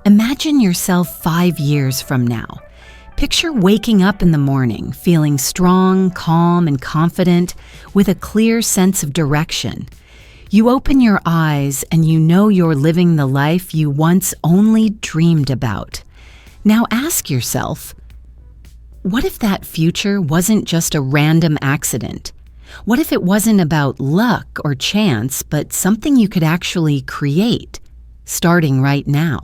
Imagine yourself 5 years from now. Picture waking up in the morning, feeling strong, calm, and confident, with a clear sense of direction. You open your eyes and you know you're living the life you once only dreamed about. Now ask yourself, what if that future wasn't just a random accident? What if it wasn't about luck or chance, but something you could actually create, starting right now?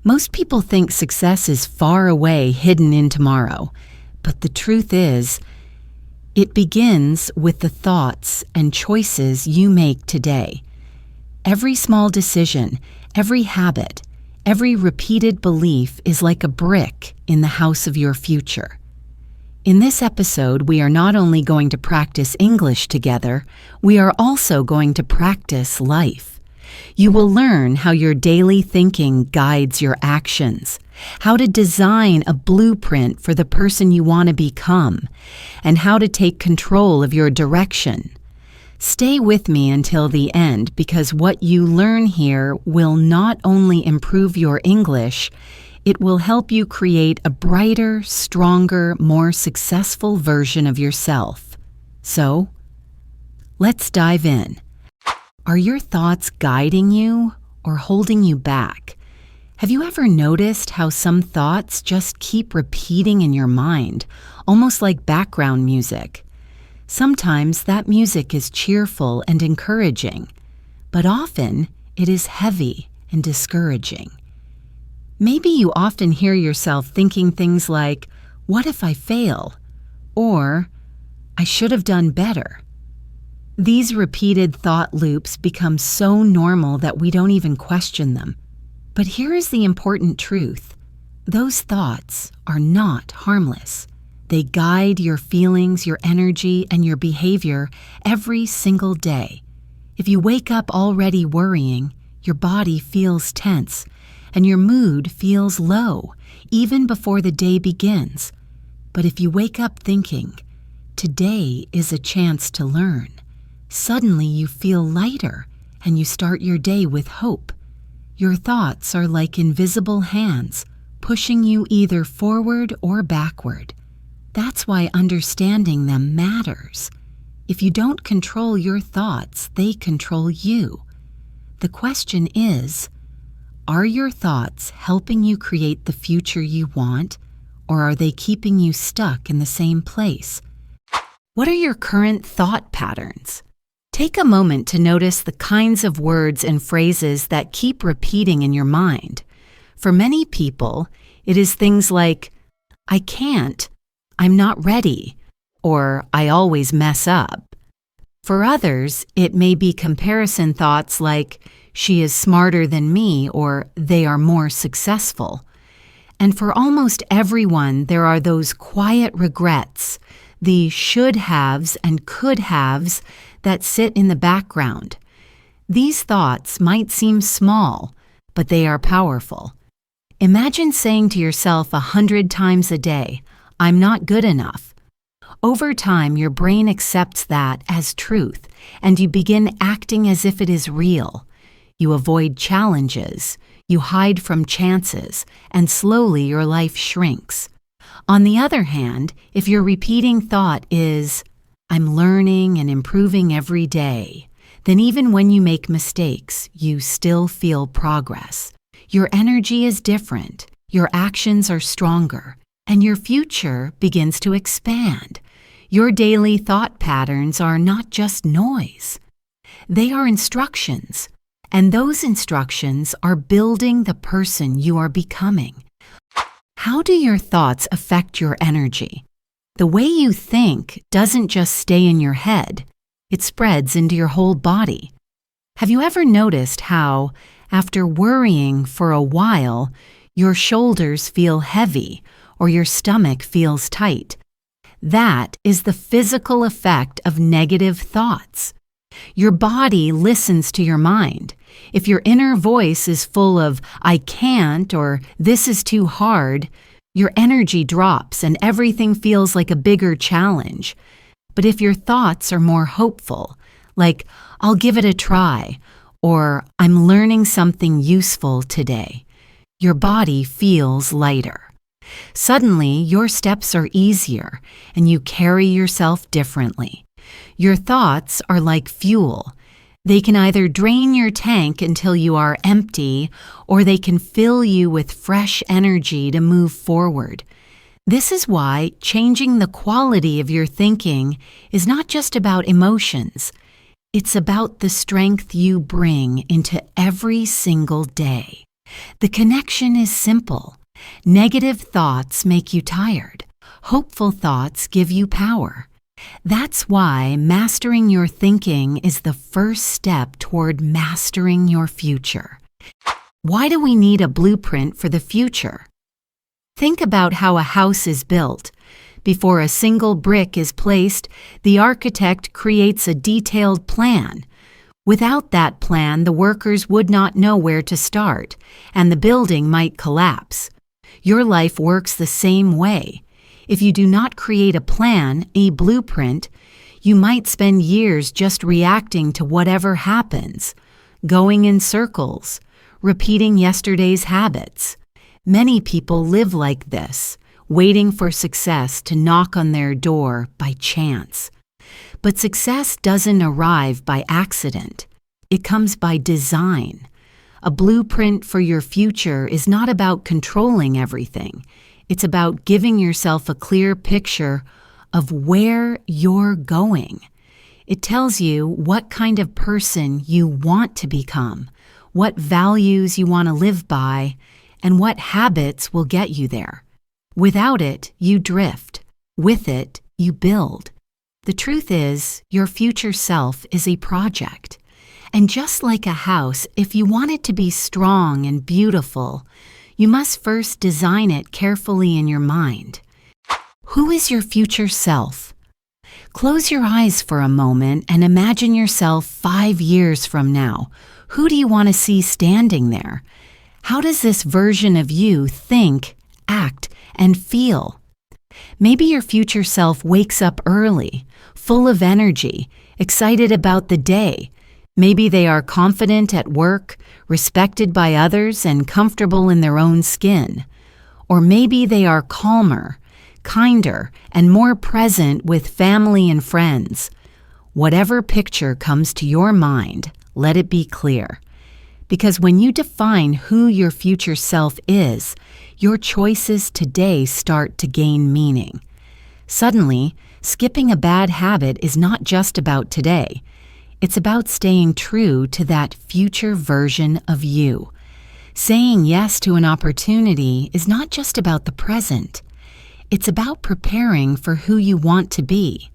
Most people think success is far away, hidden in tomorrow. But the truth is, it begins with the thoughts and choices you make today. Every small decision, every habit, every repeated belief is like a brick in the house of your future. In this episode, we are not only going to practice English together, we are also going to practice life. You will learn how your daily thinking guides your actions, how to design a blueprint for the person you want to become, and how to take control of your direction. Stay with me until the end, because what you learn here will not only improve your English, it will help you create a brighter, stronger, more successful version of yourself. So, let's dive in. Are your thoughts guiding you or holding you back? Have you ever noticed how some thoughts just keep repeating in your mind, almost like background music? Sometimes that music is cheerful and encouraging, but often it is heavy and discouraging. Maybe you often hear yourself thinking things like, "What if I fail?" or "I should have done better." These repeated thought loops become so normal that we don't even question them. But here is the important truth. Those thoughts are not harmless. They guide your feelings, your energy, and your behavior every single day. If you wake up already worrying, your body feels tense, and your mood feels low, even before the day begins. But if you wake up thinking, "Today is a chance to learn," suddenly you feel lighter and you start your day with hope. Your thoughts are like invisible hands, pushing you either forward or backward. That's why understanding them matters. If you don't control your thoughts, they control you. The question is, are your thoughts helping you create the future you want, or are they keeping you stuck in the same place? What are your current thought patterns? Take a moment to notice the kinds of words and phrases that keep repeating in your mind. For many people, it is things like, "I can't," "I'm not ready," or "I always mess up." For others, it may be comparison thoughts like, "She is smarter than me," or "They are more successful." And for almost everyone, there are those quiet regrets, the should-haves and could-haves that sit in the background. These thoughts might seem small, but they are powerful. Imagine saying to yourself 100 times a day, "I'm not good enough." Over time, your brain accepts that as truth, and you begin acting as if it is real. You avoid challenges, you hide from chances, and slowly your life shrinks. On the other hand, if your repeating thought is, "I'm learning and improving every day," then even when you make mistakes, you still feel progress. Your energy is different, your actions are stronger, and your future begins to expand. Your daily thought patterns are not just noise. They are instructions, and those instructions are building the person you are becoming. How do your thoughts affect your energy? The way you think doesn't just stay in your head, it spreads into your whole body. Have you ever noticed how, after worrying for a while, your shoulders feel heavy or your stomach feels tight? That is the physical effect of negative thoughts. Your body listens to your mind. If your inner voice is full of "I can't" or "this is too hard," your energy drops and everything feels like a bigger challenge. But if your thoughts are more hopeful, like "I'll give it a try," or "I'm learning something useful today," Your body feels lighter. Suddenly, your steps are easier and you carry yourself differently. Your thoughts are like fuel. They can either drain your tank until you are empty, or they can fill you with fresh energy to move forward. This is why changing the quality of your thinking is not just about emotions. It's about the strength you bring into every single day. The connection is simple. Negative thoughts make you tired. Hopeful thoughts give you power. That's why mastering your thinking is the first step toward mastering your future. Why do we need a blueprint for the future? Think about how a house is built. Before a single brick is placed, the architect creates a detailed plan. Without that plan, the workers would not know where to start, and the building might collapse. Your life works the same way. If you do not create a plan, a blueprint, you might spend years just reacting to whatever happens, going in circles, repeating yesterday's habits. Many people live like this, waiting for success to knock on their door by chance. But success doesn't arrive by accident. It comes by design. A blueprint for your future is not about controlling everything. It's about giving yourself a clear picture of where you're going. It tells you what kind of person you want to become, what values you want to live by, and what habits will get you there. Without it, you drift. With it, you build. The truth is, your future self is a project. And just like a house, if you want it to be strong and beautiful, you must first design it carefully in your mind. Who is your future self? Close your eyes for a moment and imagine yourself 5 years from now. Who do you want to see standing there? How does this version of you think, act, and feel? Maybe your future self wakes up early, full of energy, excited about the day. Maybe they are confident at work, respected by others, and comfortable in their own skin. Or maybe they are calmer, kinder, and more present with family and friends. Whatever picture comes to your mind, let it be clear. Because when you define who your future self is, your choices today start to gain meaning. Suddenly, skipping a bad habit is not just about today. It's about staying true to that future version of you. Saying yes to an opportunity is not just about the present. It's about preparing for who you want to be.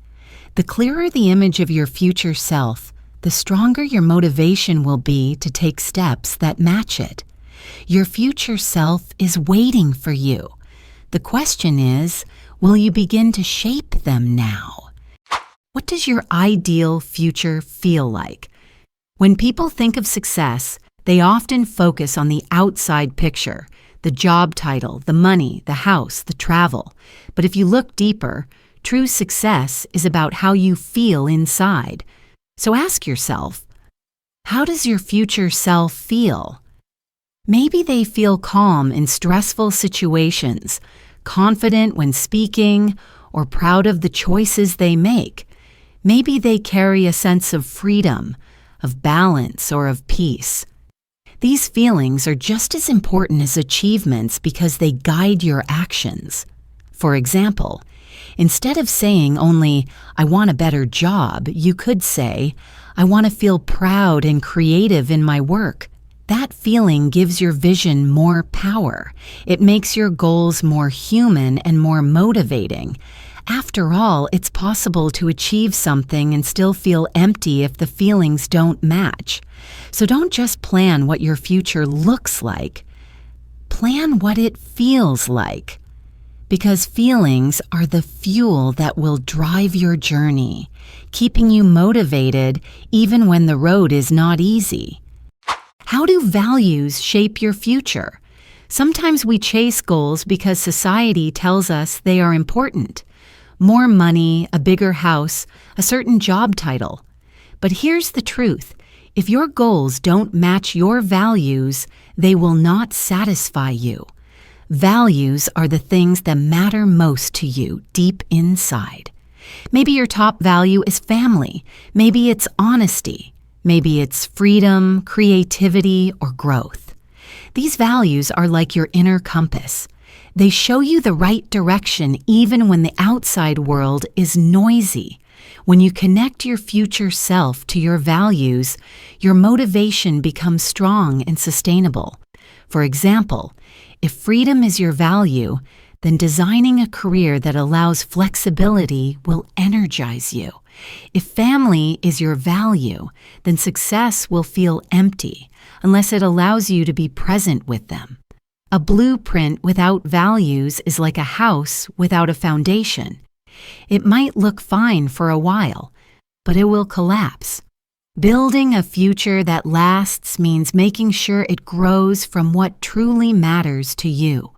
The clearer the image of your future self, the stronger your motivation will be to take steps that match it. Your future self is waiting for you. The question is, will you begin to shape them now? What does your ideal future feel like? When people think of success, they often focus on the outside picture, the job title, the money, the house, the travel. But if you look deeper, true success is about how you feel inside. So ask yourself, how does your future self feel? Maybe they feel calm in stressful situations, confident when speaking, or proud of the choices they make. Maybe they carry a sense of freedom, of balance, or of peace. These feelings are just as important as achievements because they guide your actions. For example, instead of saying only, "I want a better job," you could say, "I want to feel proud and creative in my work." That feeling gives your vision more power. It makes your goals more human and more motivating. After all, it's possible to achieve something and still feel empty if the feelings don't match. So don't just plan what your future looks like. Plan what it feels like. Because feelings are the fuel that will drive your journey, keeping you motivated even when the road is not easy. How do values shape your future? Sometimes we chase goals because society tells us they are important. More money, a bigger house, a certain job title. But here's the truth. If your goals don't match your values, they will not satisfy you. Values are the things that matter most to you deep inside. Maybe your top value is family. Maybe it's honesty. Maybe it's freedom, creativity, or growth. These values are like your inner compass. They show you the right direction even when the outside world is noisy. When you connect your future self to your values, your motivation becomes strong and sustainable. For example, if freedom is your value, then designing a career that allows flexibility will energize you. If family is your value, then success will feel empty unless it allows you to be present with them. A blueprint without values is like a house without a foundation. It might look fine for a while, but it will collapse. Building a future that lasts means making sure it grows from what truly matters to you.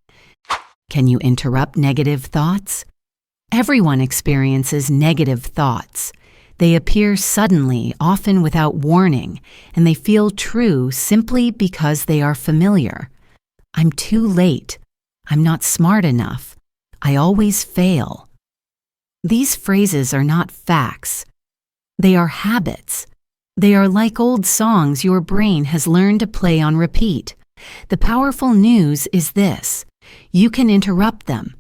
Can you interrupt negative thoughts? Everyone experiences negative thoughts. They appear suddenly, often without warning, and they feel true simply because they are familiar. I'm too late. I'm not smart enough. I always fail. These phrases are not facts. They are habits. They are like old songs your brain has learned to play on repeat. The powerful news is this: you can interrupt them.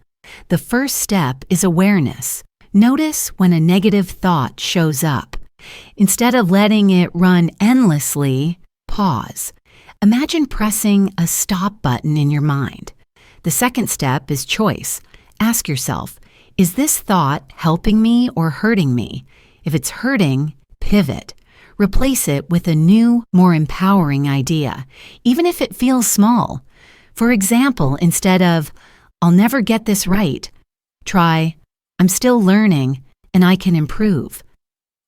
The first step is awareness. Notice when a negative thought shows up. Instead of letting it run endlessly, pause. Imagine pressing a stop button in your mind. The second step is choice. Ask yourself, is this thought helping me or hurting me? If it's hurting, pivot. Replace it with a new, more empowering idea, even if it feels small. For example, instead of, I'll never get this right, try, I'm still learning and I can improve.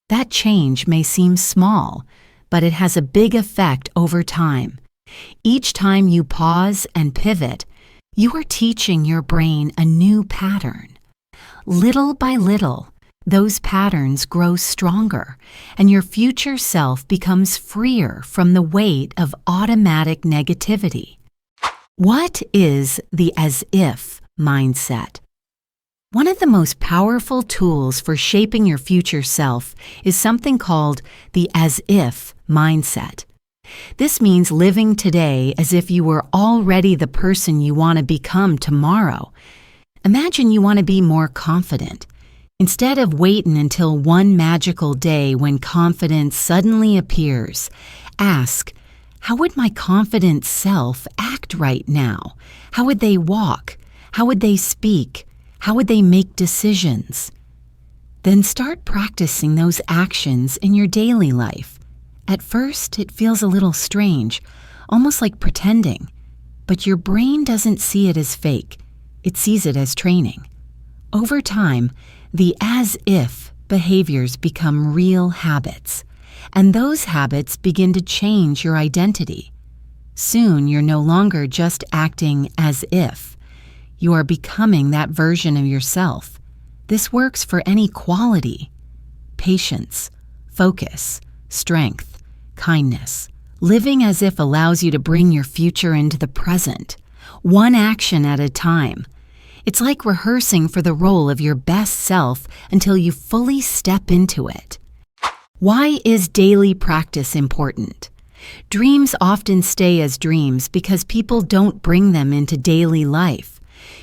That change may seem small, but it has a big effect over time. Each time you pause and pivot, you are teaching your brain a new pattern. Little by little, those patterns grow stronger, and your future self becomes freer from the weight of automatic negativity. What is the as-if mindset? One of the most powerful tools for shaping your future self is something called the as-if mindset. This means living today as if you were already the person you want to become tomorrow. Imagine you want to be more confident. Instead of waiting until one magical day when confidence suddenly appears, ask, how would my confident self act right now? How would they walk? How would they speak? How would they make decisions? Then start practicing those actions in your daily life. At first, it feels a little strange, almost like pretending. But your brain doesn't see it as fake. It sees it as training. Over time, the as-if behaviors become real habits, and those habits begin to change your identity. Soon, you're no longer just acting as if. You are becoming that version of yourself. This works for any quality: patience, focus, strength, kindness. Living as if allows you to bring your future into the present, one action at a time. It's like rehearsing for the role of your best self until you fully step into it. Why is daily practice important? Dreams often stay as dreams because people don't bring them into daily life.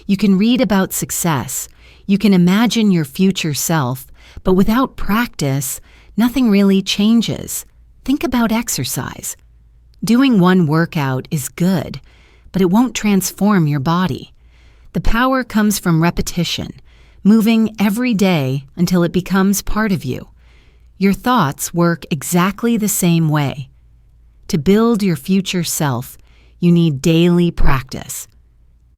You can read about success, you can imagine your future self, but without practice, nothing really changes. Think about exercise. Doing one workout is good, but it won't transform your body. The power comes from repetition, moving every day until it becomes part of you. Your thoughts work exactly the same way. To build your future self, you need daily practice.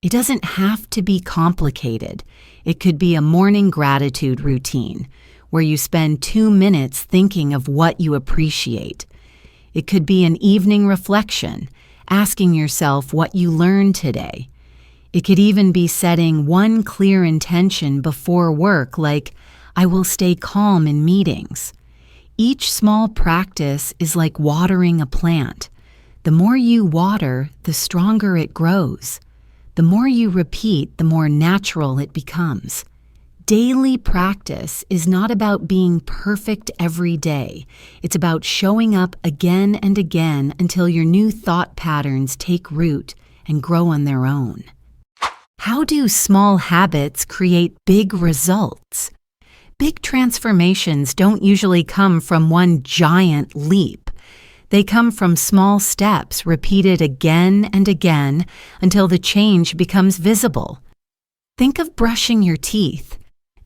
It doesn't have to be complicated. It could be a morning gratitude routine, where you spend 2 minutes thinking of what you appreciate. It could be an evening reflection, asking yourself what you learned today. It could even be setting one clear intention before work, like, I will stay calm in meetings. Each small practice is like watering a plant. The more you water, the stronger it grows. The more you repeat, the more natural it becomes. Daily practice is not about being perfect every day. It's about showing up again and again until your new thought patterns take root and grow on their own. How do small habits create big results? Big transformations don't usually come from one giant leap. They come from small steps repeated again and again until the change becomes visible. Think of brushing your teeth.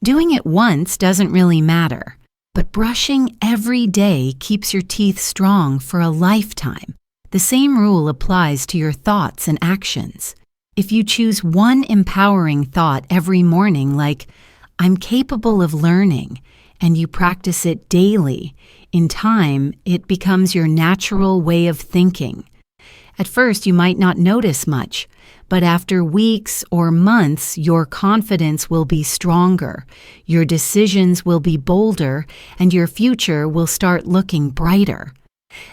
Doing it once doesn't really matter, but brushing every day keeps your teeth strong for a lifetime. The same rule applies to your thoughts and actions. If you choose one empowering thought every morning, like, "I'm capable of learning," and you practice it daily, in time, it becomes your natural way of thinking. At first, you might not notice much, but after weeks or months, your confidence will be stronger, your decisions will be bolder, and your future will start looking brighter.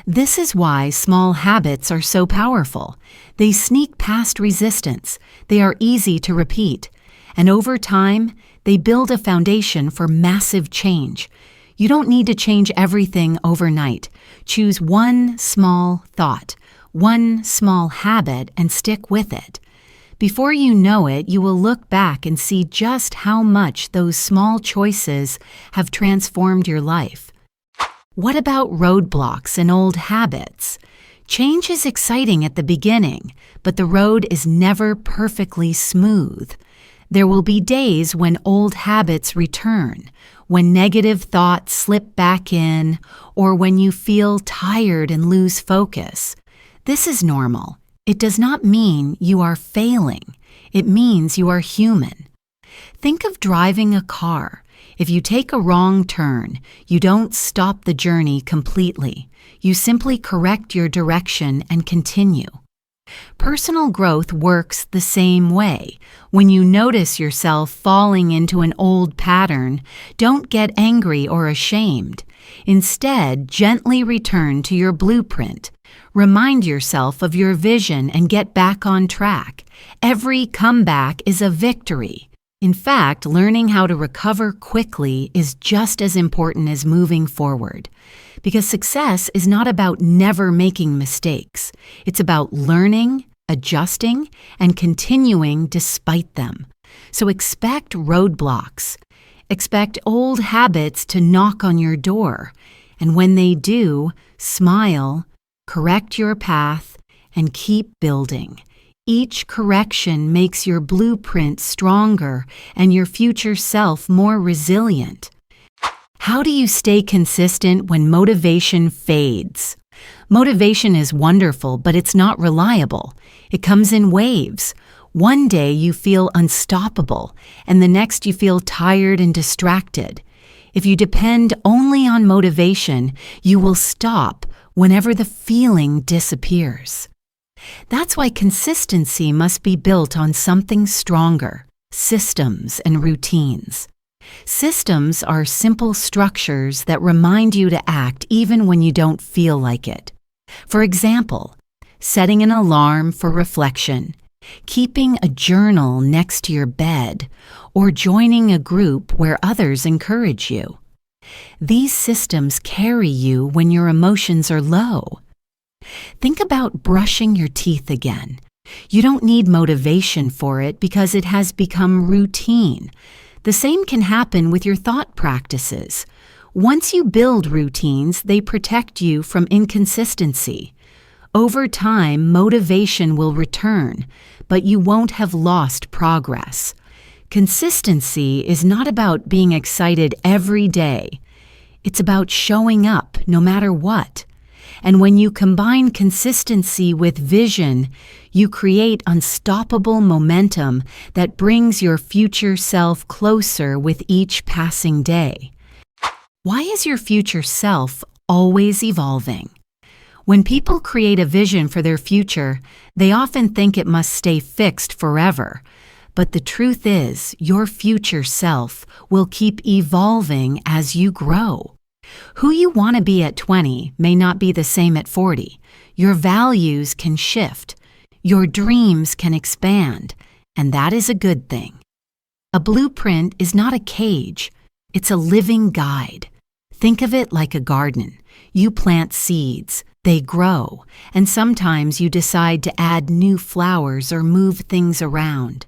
This is why small habits are so powerful. They sneak past resistance, they are easy to repeat, and over time, they build a foundation for massive change. You don't need to change everything overnight. Choose one small thought, one small habit, and stick with it. Before you know it, you will look back and see just how much those small choices have transformed your life. What about roadblocks and old habits? Change is exciting at the beginning, but the road is never perfectly smooth. There will be days when old habits return, when negative thoughts slip back in, or when you feel tired and lose focus. This is normal. It does not mean you are failing. It means you are human. Think of driving a car. If you take a wrong turn, you don't stop the journey completely. You simply correct your direction and continue. Personal growth works the same way. When you notice yourself falling into an old pattern, don't get angry or ashamed. Instead, gently return to your blueprint. Remind yourself of your vision and get back on track. Every comeback is a victory. In fact, learning how to recover quickly is just as important as moving forward. Because success is not about never making mistakes. It's about learning, adjusting, and continuing despite them. So expect roadblocks. Expect old habits to knock on your door. And when they do, smile, correct your path, and keep building. Each correction makes your blueprint stronger and your future self more resilient. How do you stay consistent when motivation fades? Motivation is wonderful, but it's not reliable. It comes in waves. One day you feel unstoppable, and the next you feel tired and distracted. If you depend only on motivation, you will stop whenever the feeling disappears. That's why consistency must be built on something stronger, systems and routines. Systems are simple structures that remind you to act even when you don't feel like it. For example, setting an alarm for reflection, keeping a journal next to your bed, or joining a group where others encourage you. These systems carry you when your emotions are low. Think about brushing your teeth again. You don't need motivation for it because it has become routine. The same can happen with your thought practices. Once you build routines, they protect you from inconsistency. Over time, motivation will return, but you won't have lost progress. Consistency is not about being excited every day. It's about showing up no matter what. And when you combine consistency with vision, you create unstoppable momentum that brings your future self closer with each passing day. Why is your future self always evolving? When people create a vision for their future, they often think it must stay fixed forever. But the truth is, your future self will keep evolving as you grow. Who you want to be at 20 may not be the same at 40. Your values can shift. Your dreams can expand, and that is a good thing. A blueprint is not a cage. It's a living guide. Think of it like a garden. You plant seeds, they grow, and sometimes you decide to add new flowers or move things around.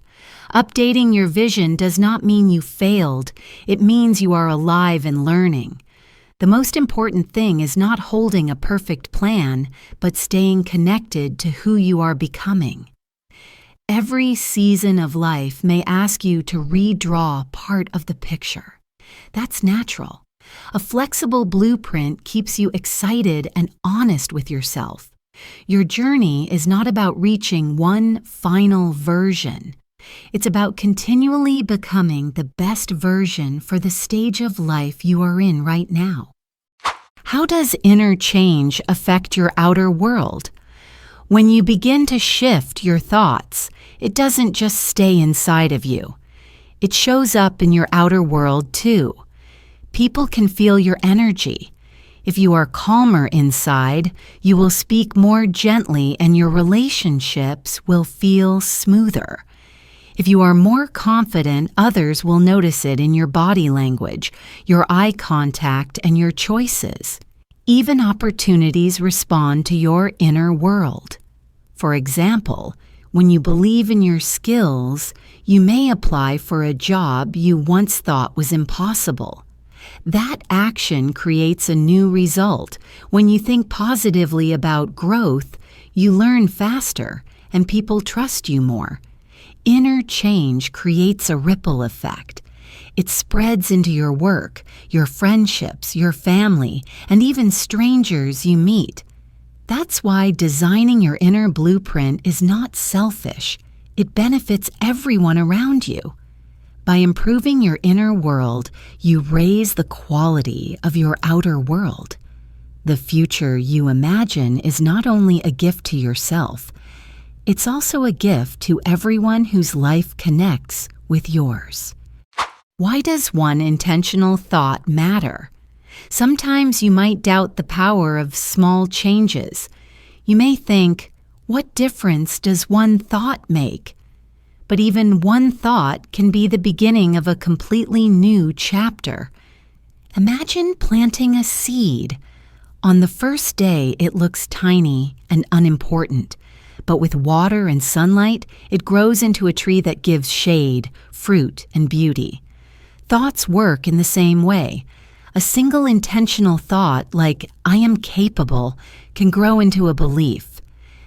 Updating your vision does not mean you failed. It means you are alive and learning. The most important thing is not holding a perfect plan, but staying connected to who you are becoming. Every season of life may ask you to redraw part of the picture. That's natural. A flexible blueprint keeps you excited and honest with yourself. Your journey is not about reaching one final version. It's about continually becoming the best version for the stage of life you are in right now. How does inner change affect your outer world? When you begin to shift your thoughts, it doesn't just stay inside of you. It shows up in your outer world too. People can feel your energy. If you are calmer inside, you will speak more gently and your relationships will feel smoother. If you are more confident, others will notice it in your body language, your eye contact, and your choices. Even opportunities respond to your inner world. For example, when you believe in your skills, you may apply for a job you once thought was impossible. That action creates a new result. When you think positively about growth, you learn faster and people trust you more. Inner change creates a ripple effect. It spreads into your work, your friendships, your family, and even strangers you meet. That's why designing your inner blueprint is not selfish. It benefits everyone around you. By improving your inner world, you raise the quality of your outer world. The future you imagine is not only a gift to yourself, it's also a gift to everyone whose life connects with yours. Why does one intentional thought matter? Sometimes you might doubt the power of small changes. You may think, what difference does one thought make? But even one thought can be the beginning of a completely new chapter. Imagine planting a seed. On the first day, it looks tiny and unimportant. But with water and sunlight, it grows into a tree that gives shade, fruit, and beauty. Thoughts work in the same way. A single intentional thought, like, I am capable, can grow into a belief.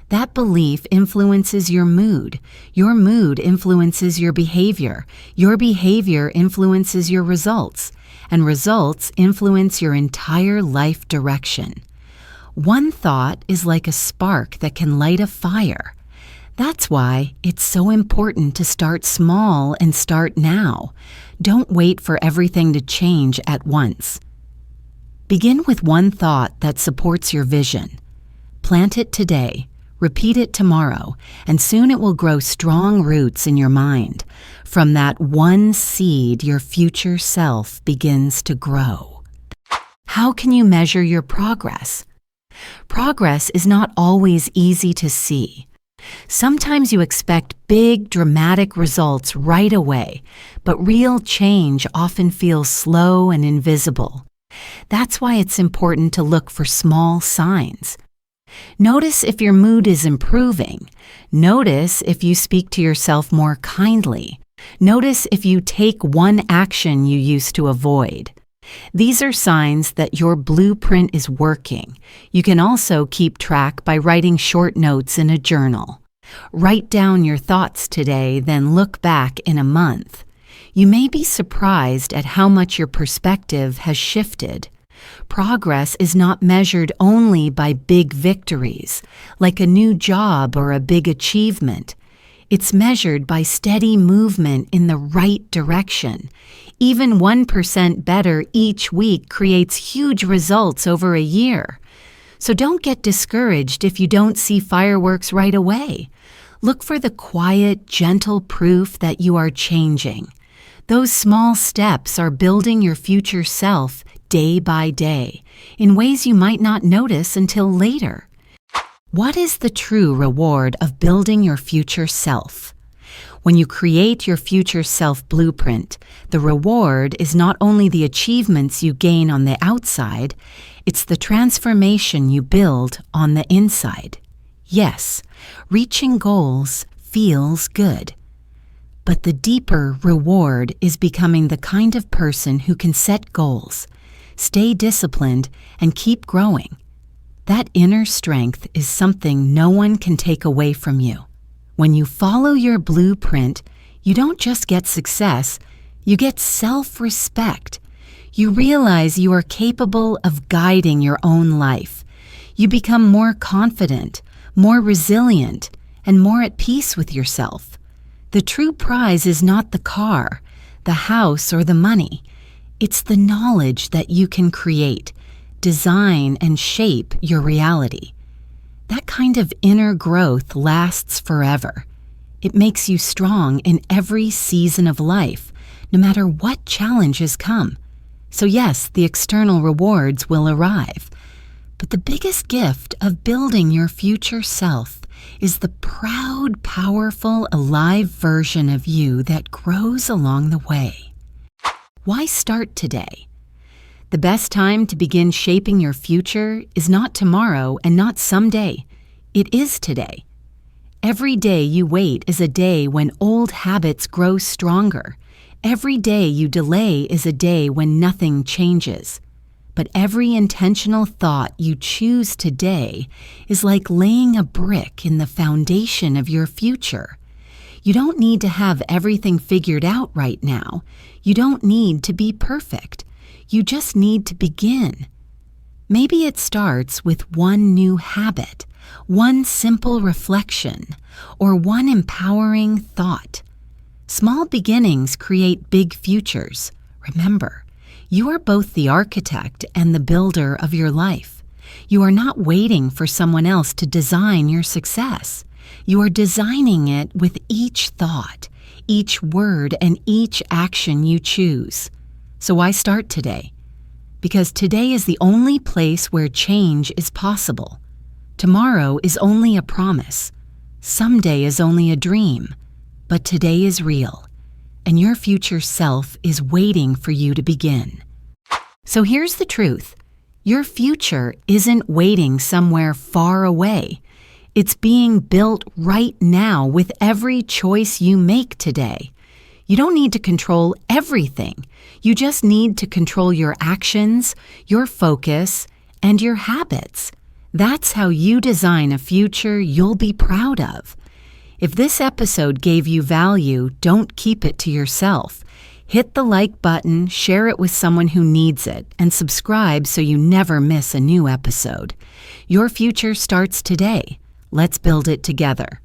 That belief influences your mood. Your mood influences your behavior. Your behavior influences your results. And results influence your entire life direction. One thought is like a spark that can light a fire. That's why it's so important to start small and start now. Don't wait for everything to change at once. Begin with one thought that supports your vision. Plant it today. Repeat it tomorrow, and soon it will grow strong roots in your mind. From that one seed, your future self begins to grow. How can you measure your progress? Progress is not always easy to see. Sometimes you expect big, dramatic results right away, but real change often feels slow and invisible. That's why it's important to look for small signs. Notice if your mood is improving. Notice if you speak to yourself more kindly. Notice if you take one action you used to avoid. These are signs that your blueprint is working. You can also keep track by writing short notes in a journal. Write down your thoughts today, then look back in a month. You may be surprised at how much your perspective has shifted. Progress is not measured only by big victories, like a new job or a big achievement. It's measured by steady movement in the right direction. Even 1% better each week creates huge results over a year. So don't get discouraged if you don't see fireworks right away. Look for the quiet, gentle proof that you are changing. Those small steps are building your future self day by day in ways you might not notice until later. What is the true reward of building your future self? When you create your future self blueprint, the reward is not only the achievements you gain on the outside, it's the transformation you build on the inside. Yes, reaching goals feels good. But the deeper reward is becoming the kind of person who can set goals, stay disciplined, and keep growing. That inner strength is something no one can take away from you. When you follow your blueprint, you don't just get success, you get self-respect. You realize you are capable of guiding your own life. You become more confident, more resilient, and more at peace with yourself. The true prize is not the car, the house, or the money. It's the knowledge that you can create, design, and shape your reality. That kind of inner growth lasts forever. It makes you strong in every season of life, no matter what challenges come. So yes, the external rewards will arrive. But the biggest gift of building your future self is the proud, powerful, alive version of you that grows along the way. Why start today? The best time to begin shaping your future is not tomorrow and not someday. It is today. Every day you wait is a day when old habits grow stronger. Every day you delay is a day when nothing changes. But every intentional thought you choose today is like laying a brick in the foundation of your future. You don't need to have everything figured out right now. You don't need to be perfect. You just need to begin. Maybe it starts with one new habit, one simple reflection, or one empowering thought. Small beginnings create big futures. Remember, you are both the architect and the builder of your life. You are not waiting for someone else to design your success. You are designing it with each thought, each word, and each action you choose. So why start today? Because today is the only place where change is possible. Tomorrow is only a promise. Someday is only a dream. But today is real, and your future self is waiting for you to begin. So here's the truth. Your future isn't waiting somewhere far away. It's being built right now with every choice you make today. You don't need to control everything. You just need to control your actions, your focus, and your habits. That's how you design a future you'll be proud of. If this episode gave you value, don't keep it to yourself. Hit the like button, share it with someone who needs it, and subscribe so you never miss a new episode. Your future starts today. Let's build it together.